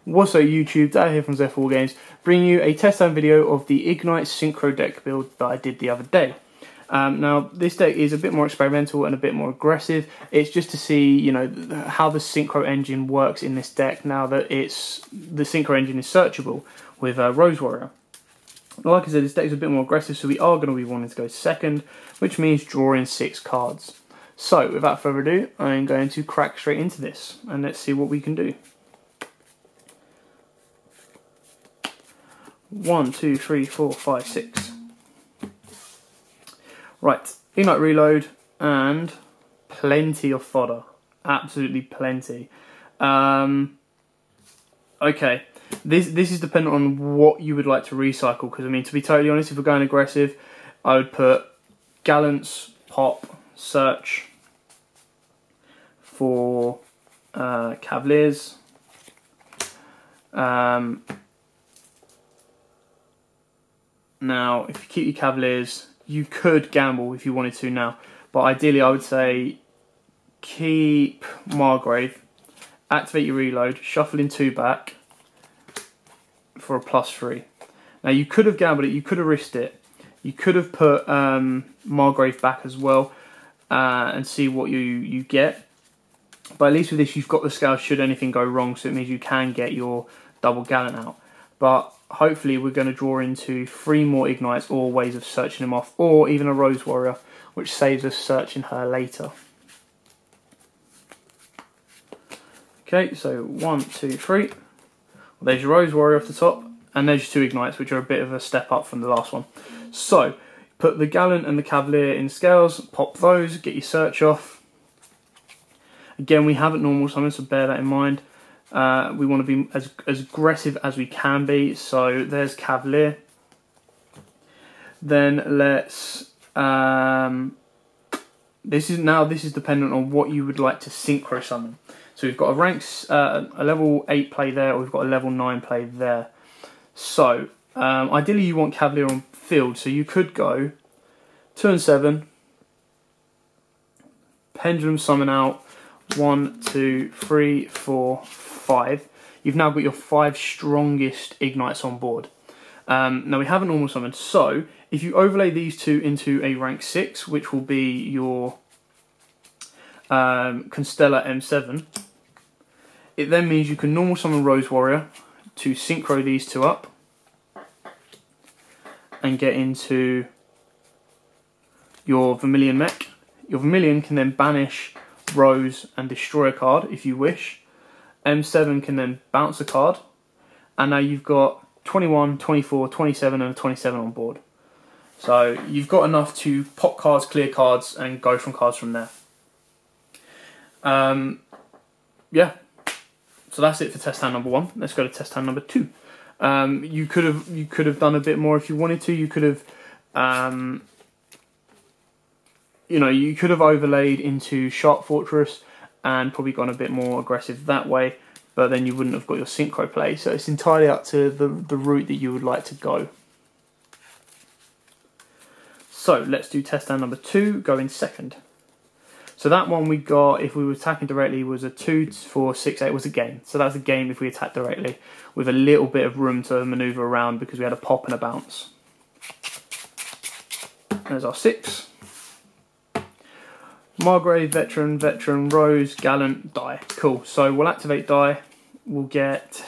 What's up YouTube, Dad here from Zephyr Wargames, bringing you a test time video of the Igknight Synchro deck build that I did the other day. Now this deck is a bit more experimental and a bit more aggressive. It's just to see, you know, how the Synchro engine works in this deck now that the Synchro engine is searchable with Rose Warrior. Like I said, this deck is a bit more aggressive, so we are going to be wanting to go second, which means drawing 6 cards. So without further ado, I'm going to crack straight into this and let's see what we can do. 1, 2, 3, 4, 5, 6. Right, Igknight reload and plenty of fodder. Absolutely plenty. Okay, this is dependent on what you would like to recycle, because I mean, to be totally honest, if we're going aggressive, I would put Gallants, Pop, Search for Cavaliers. Now, if you keep your Cavaliers, you could gamble if you wanted to now, but ideally I would say keep Margrave, activate your reload, shuffle in 2 back for a +3. Now you could have gambled it, you could have risked it, you could have put Margrave back as well and see what you get, but at least with this you've got the scale should anything go wrong, so it means you can get your double Gallant out. But hopefully we're going to draw into 3 more Ignites or ways of searching them off, or even a Rose Warrior, which saves us searching her later. Okay, so 1, 2, 3. Well, there's your Rose Warrior off the top, and there's your 2 Ignites, which are a bit of a step up from the last one. So, put the Gallant and the Cavalier in scales, pop those, get your search off. Again, we haven't normal summoned, so bear that in mind. We want to be as aggressive as we can be, so there's Cavalier. Then let's this is dependent on what you would like to synchro summon. So we've got a level 8 play there, or we've got a level 9 play there. So ideally you want Cavalier on field, so you could go turn 7, Pendulum summon out, 1, 2, 3, 4, 5. You've now got your 5 strongest Ignites on board. Now we haven't normal summoned, so if you overlay these 2 into a rank 6, which will be your Constella M7, it then means you can normal summon Rose Warrior to synchro these 2 up and get into your Vermilion mech. Your Vermilion can then banish Rose and destroy a card if you wish. M7 can then bounce a card, and now you've got 21, 24, 27 and a 27 on board. So you've got enough to pop cards, clear cards and go from cards from there. Yeah, so that's it for test hand number 1. Let's go to test hand number 2. You could have done a bit more if you wanted to. You could have you know, you could have overlaid into Sharp Fortress and probably gone a bit more aggressive that way, but then you wouldn't have got your synchro play. So it's entirely up to the route that you would like to go. So let's do test hand number 2, going second. So that one we got, if we were attacking directly, was a 2, 4, 6, 8, was a game. So that's a game if we attack directly, with a little bit of room to manoeuvre around because we had a pop and a bounce. There's our 6. Margrave, Veteran, Rose, Gallant, Die. Cool. So we'll activate Die. We'll get...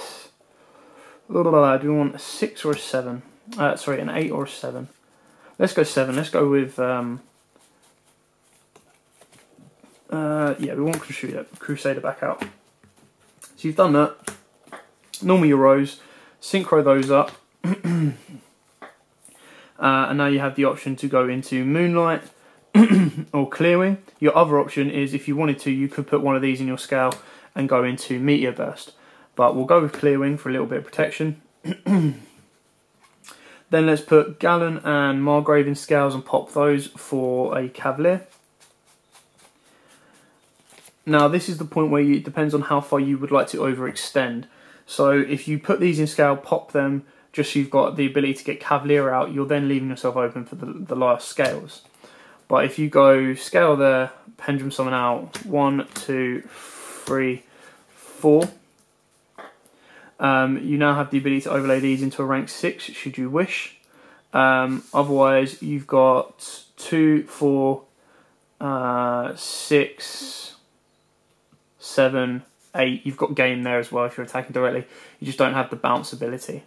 Do we want a 6 or a 7? Sorry, an 8 or a 7. Let's go 7. Let's go with... yeah, we want Crusader back out. So you've done that. Normal your Rose. Synchro those up. And now you have the option to go into Moonlight or Clearwing. Your other option is, if you wanted to, you could put one of these in your scale and go into Meteor Burst. But we'll go with Clearwing for a little bit of protection. Then let's put Gallant and Margrave in scales and pop those for a Cavalier. Now this is the point where it depends on how far you would like to overextend. So if you put these in scale, pop them, just so you've got the ability to get Cavalier out, you're then leaving yourself open for the last scales. But if you go scale there, Pendulum summon out, 1, 2, 3, 4, You now have the ability to overlay these into a rank 6 should you wish. Otherwise, you've got 2, 4, 6, 7, 8. You've got game there as well if you're attacking directly. You just don't have the bounce ability.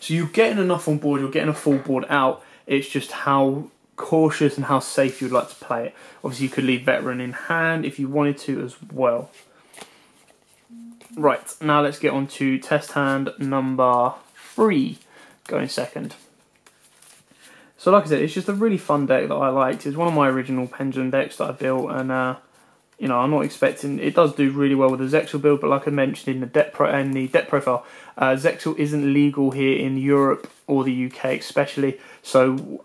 So you're getting enough on board, you're getting a full board out. It's just how cautious and how safe you'd like to play it. Obviously you could leave veteran in hand if you wanted to as well. Right, now let's get on to test hand number 3, going second. So like I said, it's just a really fun deck that I liked. It's one of my original Pendulum decks that I built, and you know, I'm not expecting, it does do really well with the Zexal build, but like I mentioned in the deck profile, Zexal isn't legal here in Europe or the UK especially, so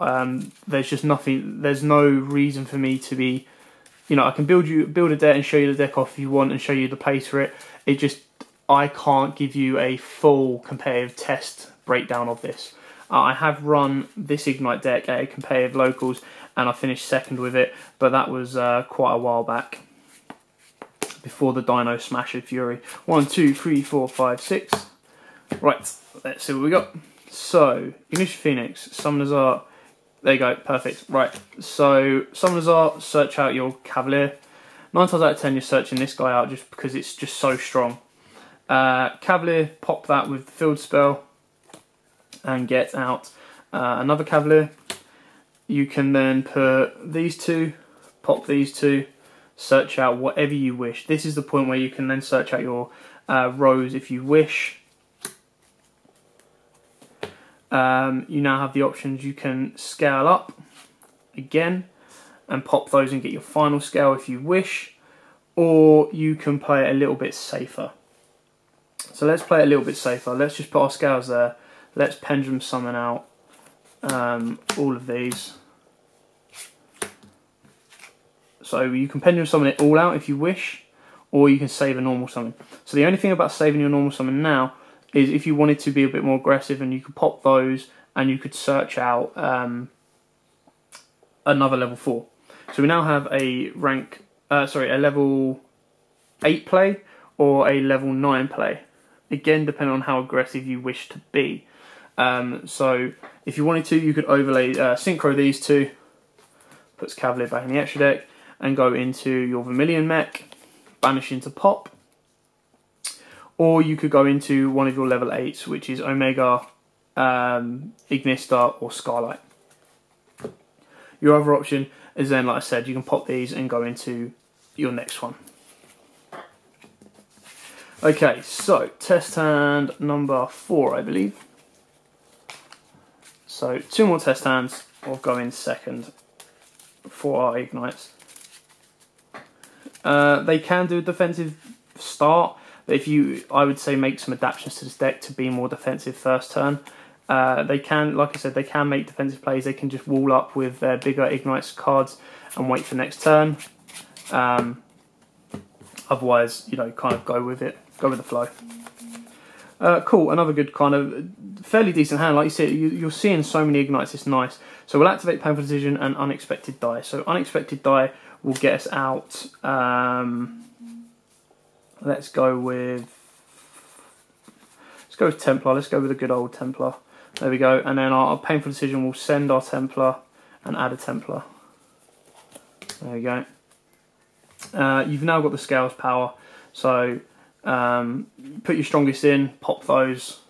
there's just nothing, there's no reason for me to be, you know, I can build a deck and show you the deck off if you want and show you the place for it. It just, I can't give you a full competitive test breakdown of this. I have run this Igknight deck at a competitive locals and I finished second with it, but that was quite a while back, before the Dino Smasher Fury. 1, 2, 3, 4, 5, 6. Right, let's see what we got. So, Ignition Phoenix, Summoner's Art. There you go, perfect. Right, so Summoner's Art, search out your Cavalier. 9 times out of 10 you're searching this guy out just because it's just so strong. Cavalier, pop that with the field spell and get out another Cavalier. You can then put these two, pop these two, search out whatever you wish. This is the point where you can then search out your rows if you wish. You now have the options. You can scale up again and pop those and get your final scale if you wish, or you can play it a little bit safer. So let's play it a little bit safer. Let's just put our scales there. Let's pendulum summon out all of these. So you can pendulum summon it all out if you wish, or you can save a normal summon. So the only thing about saving your normal summon now is if you wanted to be a bit more aggressive, and you could pop those and you could search out another level 4. So we now have a a level 8 play or a level 9 play. Again, depending on how aggressive you wish to be. So if you wanted to, you could overlay Synchro these two, puts Cavalier back in the extra deck, and go into your Vermilion mech, banish into pop. Or you could go into one of your level 8s, which is Omega, Ignister, or Scarlight. Your other option is then, like I said, you can pop these and go into your next one. Okay, so test hand number 4, I believe. So 2 more test hands will go in second for our Ignites. They can do a defensive start, but I would say make some adaptations to this deck to be more defensive first turn. They can, like I said, they can make defensive plays. They can just wall up with their bigger Ignites cards and wait for next turn. Otherwise, you know, kind of go with it, go with the flow. Cool, another good kind of fairly decent hand. Like you said, you're seeing so many Ignites, it's nice. So we'll activate Painful Decision and Unexpected Die. So Unexpected Die will get us out. Let's go with Templar. Let's go with a good old Templar. There we go. And then our Painful Decision will send our Templar and add a Templar. There we go. You've now got the Scales power. So put your strongest in, pop those,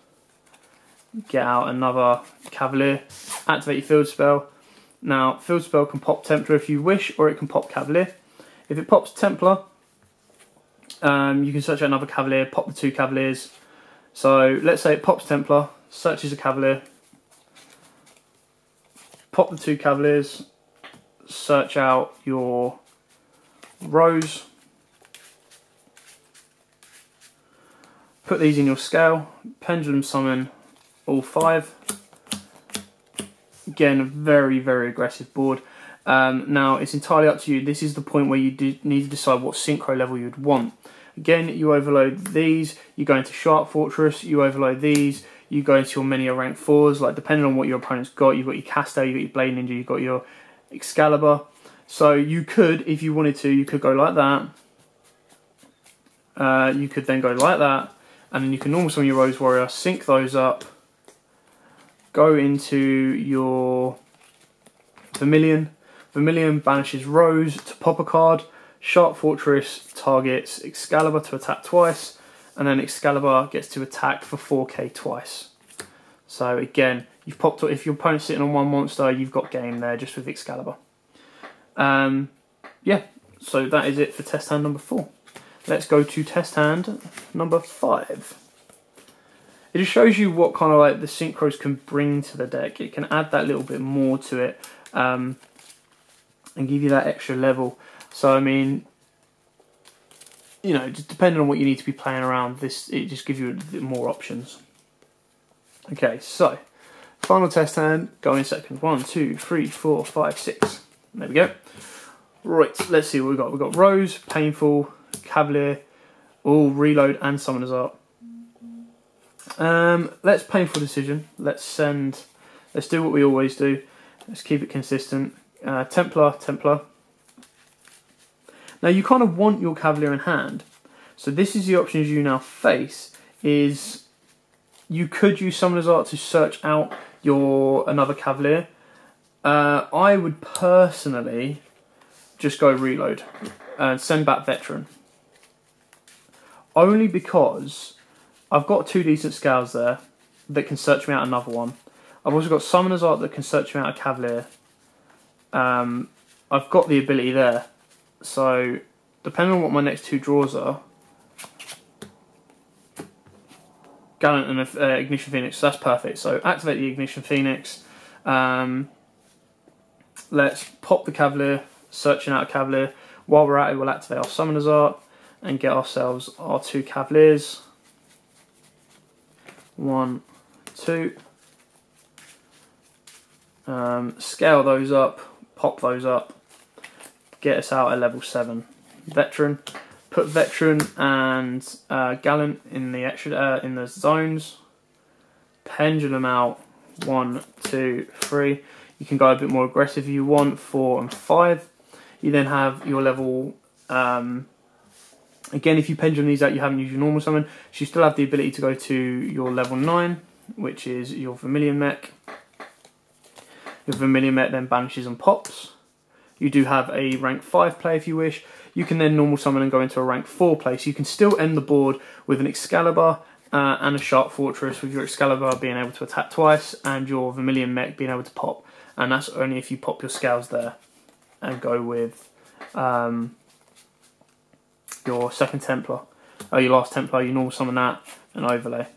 get out another Cavalier, activate your field spell. Now, field spell can pop Templar if you wish, or it can pop Cavalier. If it pops Templar, you can search out another Cavalier, pop the 2 Cavaliers. So let's say it pops Templar, searches a Cavalier, pop the 2 Cavaliers, search out your rows, put these in your scale, pendulum summon all 5. Again, a very, very aggressive board. Now, it's entirely up to you. This is the point where you need to decide what synchro level you'd want. Again, you overload these, you go into Shark Fortress, you overload these, you go into your many rank 4s, like depending on what your opponent's got. You've got your Castel, you've got your Blade Ninja, you've got your Excalibur. So you could, if you wanted to, you could go like that. You could then go like that, and then you can normal summon your Rose Warrior, sync those up, go into your Vermilion. Vermilion banishes Rose to pop a card, Sharp Fortress targets Excalibur to attack twice, and then Excalibur gets to attack for 4k twice. So again, you've popped. If your opponent's sitting on one monster, you've got game there just with Excalibur. Yeah, so that is it for test hand number 4. Let's go to test hand number 5. It just shows you what kind of like the synchros can bring to the deck. It can add that little bit more to it and give you that extra level. So I mean, you know, just depending on what you need to be playing around, it just gives you more options. Okay, so final test hand, go in second. 1, 2, 3, 4, 5, 6. There we go. Right, let's see what we've got. We've got Rose, Painful, Cavalier, all Reload and Summoner's Art. Let's Painful Decision. Let's do what we always do. Let's keep it consistent. Templar. Now you kind of want your Cavalier in hand. So this is the options you now face. Is you could use Summoner's Art to search out another Cavalier. I would personally just go Reload and send back Veteran. Only because I've got 2 decent scales there that can search me out another one. I've also got Summoner's Art that can search me out a Cavalier. I've got the ability there. So depending on what my next 2 draws are, Gallant and Ignition Phoenix, so that's perfect. So activate the Ignition Phoenix. Let's pop the Cavalier, searching out a Cavalier. While we're at it, we'll activate our Summoner's Art and get ourselves our 2 Cavaliers. 1, 2. Scale those up, pop those up, get us out at level 7. Veteran. Put Veteran and Gallant in the extra in the zones. Pendulum out. 1, 2, 3. You can go a bit more aggressive if you want. 4 and 5. You then have your level. Again, if you pendulum these out, you haven't used your normal summon. So you still have the ability to go to your level 9, which is your Vermilion mech. Your Vermilion mech then banishes and pops. You do have a rank 5 play if you wish. You can then normal summon and go into a rank 4 play. So you can still end the board with an Excalibur and a Sharp Fortress, with your Excalibur being able to attack twice and your Vermilion mech being able to pop. And that's only if you pop your scales there and go with your second Templar. Your last Templar, you normal summon that and overlay.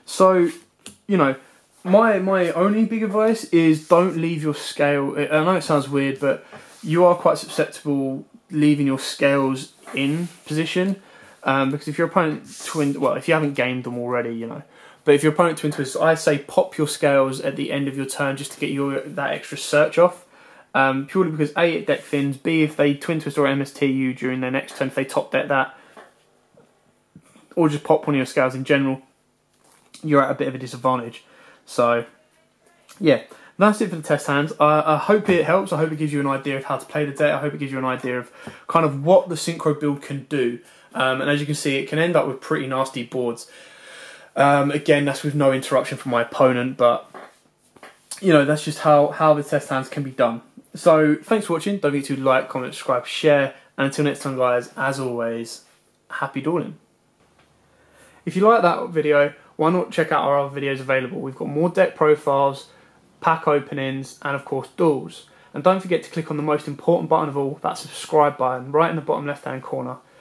So, you know, my only big advice is don't leave your scale. I know it sounds weird, but you are quite susceptible leaving your scales in position, because if your opponent if you haven't gained them already, you know, but if your opponent twin twists, I say pop your scales at the end of your turn just to get that extra search off. Purely because A, it deck thins, B, if they twin twist or MST you during their next turn, if they top deck that, or just pop one of your scales in general, you're at a bit of a disadvantage. So, yeah, that's it for the test hands. I hope it helps. I hope it gives you an idea of how to play the deck. I hope it gives you an idea of kind of what the Synchro build can do. And as you can see, it can end up with pretty nasty boards. Again, that's with no interruption from my opponent, but you know, that's just how the test hands can be done. So, thanks for watching. Don't forget to like, comment, subscribe, share, and until next time, guys, as always, happy dueling. If you like that video, why not check out our other videos available? We've got more deck profiles, pack openings, and of course duels. And don't forget to click on the most important button of all, that subscribe button, right in the bottom left hand corner.